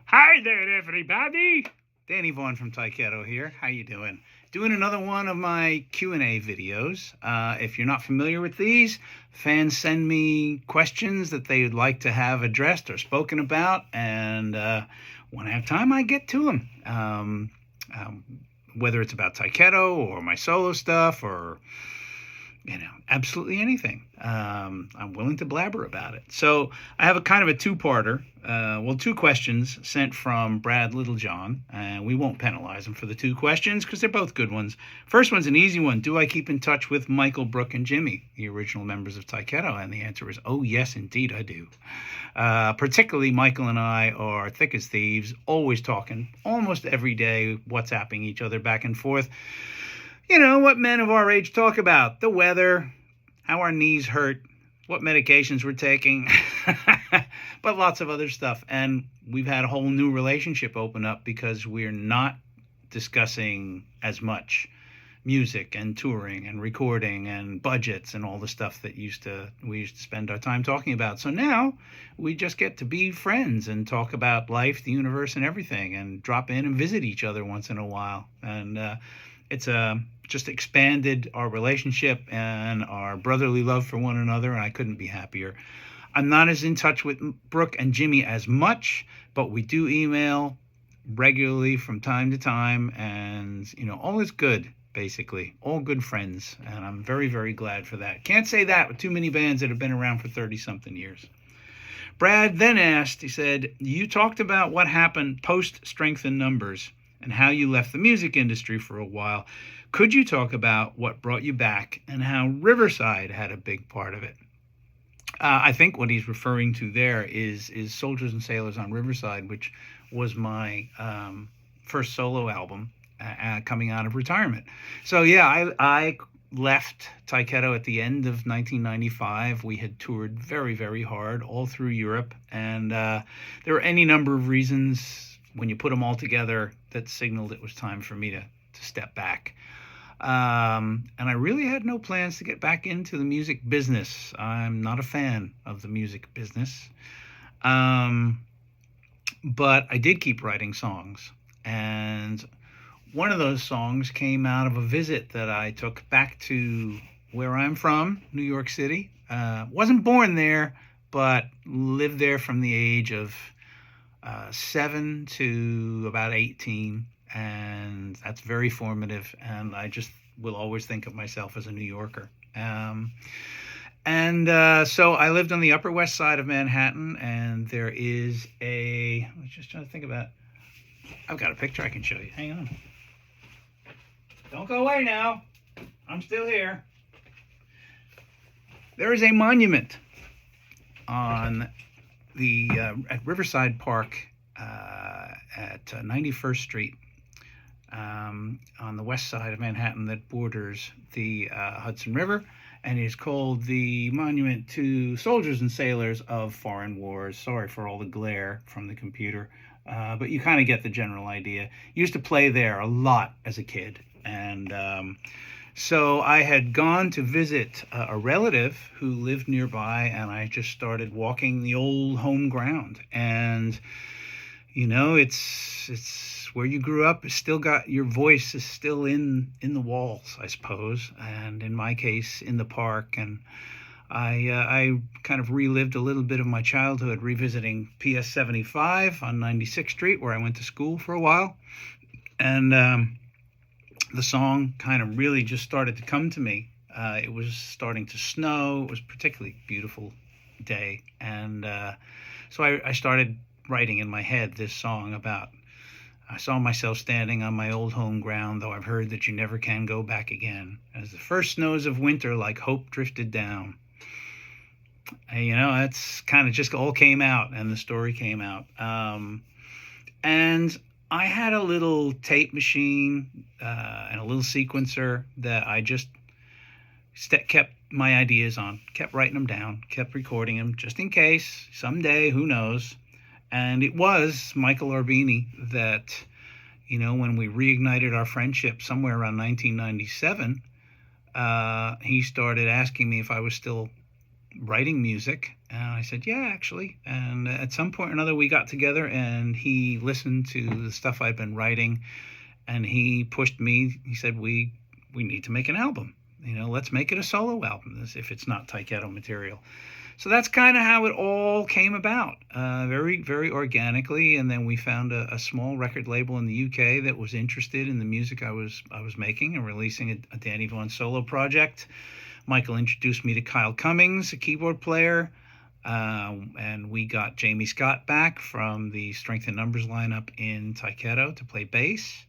Hi there, everybody. Danny Vaughn from Taiketo here. How you doing? Doing another one of my Q&A videos. If you're not familiar with these, fans send me questions that they would like to have addressed or spoken about, and when I have time, I get to them. Whether it's about Taiketo or my solo stuff or absolutely anything. I'm willing to blabber about it. So I have a kind of a two-parter. Two questions sent from Brad Littlejohn, and we won't penalize him for the two questions because they're both good ones. First one's an easy one. Do I keep in touch with Michael, Brooke, and Jimmy, the original members of Taiketo? And the answer is, oh, yes, indeed, I do. Particularly Michael and I are thick as thieves, always talking almost every day, WhatsApping each other back and forth. You know, what men of our age talk about. The weather, how our knees hurt, what medications we're taking, but lots of other stuff. And we've had a whole new relationship open up because we're not discussing as much music and touring and recording and budgets and all the stuff that we used to spend our time talking about. So now we just get to be friends and talk about life, the universe, and everything, and drop in and visit each other once in a while. And it's just expanded our relationship and our brotherly love for one another, and I couldn't be happier. I'm not as in touch with Brooke and Jimmy as much, but we do email regularly from time to time, and all is good, basically. All good friends, and I'm very, very glad for that. Can't say that with too many bands that have been around for 30-something years. Brad then asked, he said, you talked about what happened post-Strength in Numbers and how you left the music industry for a while. Could you talk about what brought you back and how Riverside had a big part of it? I think what he's referring to there is Soldiers and Sailors on Riverside, which was my first solo album coming out of retirement. So yeah, I left Taiketo at the end of 1995. We had toured very, very hard all through Europe, and there were any number of reasons when you put them all together that signaled it was time for me to step back. And I really had no plans to get back into the music business. I'm not a fan of the music business. But I did keep writing songs. And one of those songs came out of a visit that I took back to where I'm from, New York City. Wasn't born there, but lived there from the age of 7 to about 18. And that's very formative, and I just will always think of myself as a New Yorker. So I lived on the Upper West Side of Manhattan, and there is I was just trying to think about, I've got a picture I can show you. Hang on. Don't go away now. I'm still here. There is a monument on at Riverside Park at 91st Street. On the west side of Manhattan that borders the Hudson River, and is called the Monument to Soldiers and Sailors of Foreign Wars. Sorry for all the glare from the computer, but you kind of get the general idea. Used to play there a lot as a kid, and so I had gone to visit a relative who lived nearby, and I just started walking the old home ground. And it's where you grew up. It's still got, your voice is still in the walls, I suppose, and in my case, in the park. And I kind of relived a little bit of my childhood revisiting PS 75 on 96th Street, where I went to school for a while. And the song kind of really just started to come to me. It was starting to snow. It was a particularly beautiful day. And so I started writing in my head this song about, I saw myself standing on my old home ground, though I've heard that you never can go back again, as the first snows of winter like hope drifted down. And, that's kind of just all came out, and the story came out. And I had a little tape machine and a little sequencer that I just kept my ideas on, kept writing them down, kept recording them, just in case, someday, who knows. And it was Michael Arbini that, when we reignited our friendship somewhere around 1997, he started asking me if I was still writing music. And I said, yeah, actually. And at some point or another, we got together and he listened to the stuff I'd been writing, and he pushed me. He said, we need to make an album. Let's make it a solo album, as if it's not Taiketo material. So that's kind of how it all came about, very, very organically. And then we found a small record label in the UK that was interested in the music I was making and releasing a Danny Vaughan solo project. Michael introduced me to Kyle Cummings, a keyboard player, and we got Jamie Scott back from the Strength and Numbers lineup in Taiketo to play bass.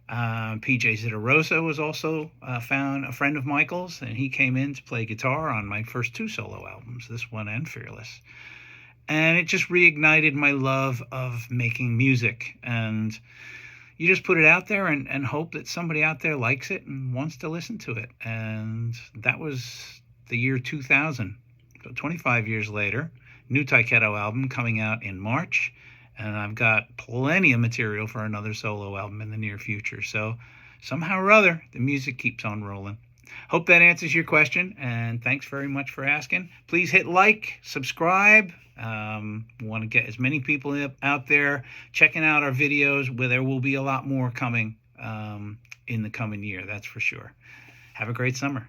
PJ Zitarosa was also found a friend of Michael's, and he came in to play guitar on my first two solo albums, this one and Fearless. And it just reignited my love of making music. And you just put it out there and hope that somebody out there likes it and wants to listen to it. And that was the year 2000. So 25 years later, new Taiketo album coming out in March. And I've got plenty of material for another solo album in the near future. So somehow or other, the music keeps on rolling. Hope that answers your question, and thanks very much for asking. Please hit like, subscribe. Want to get as many people out there checking out our videos, where there will be a lot more coming in the coming year, that's for sure. Have a great summer.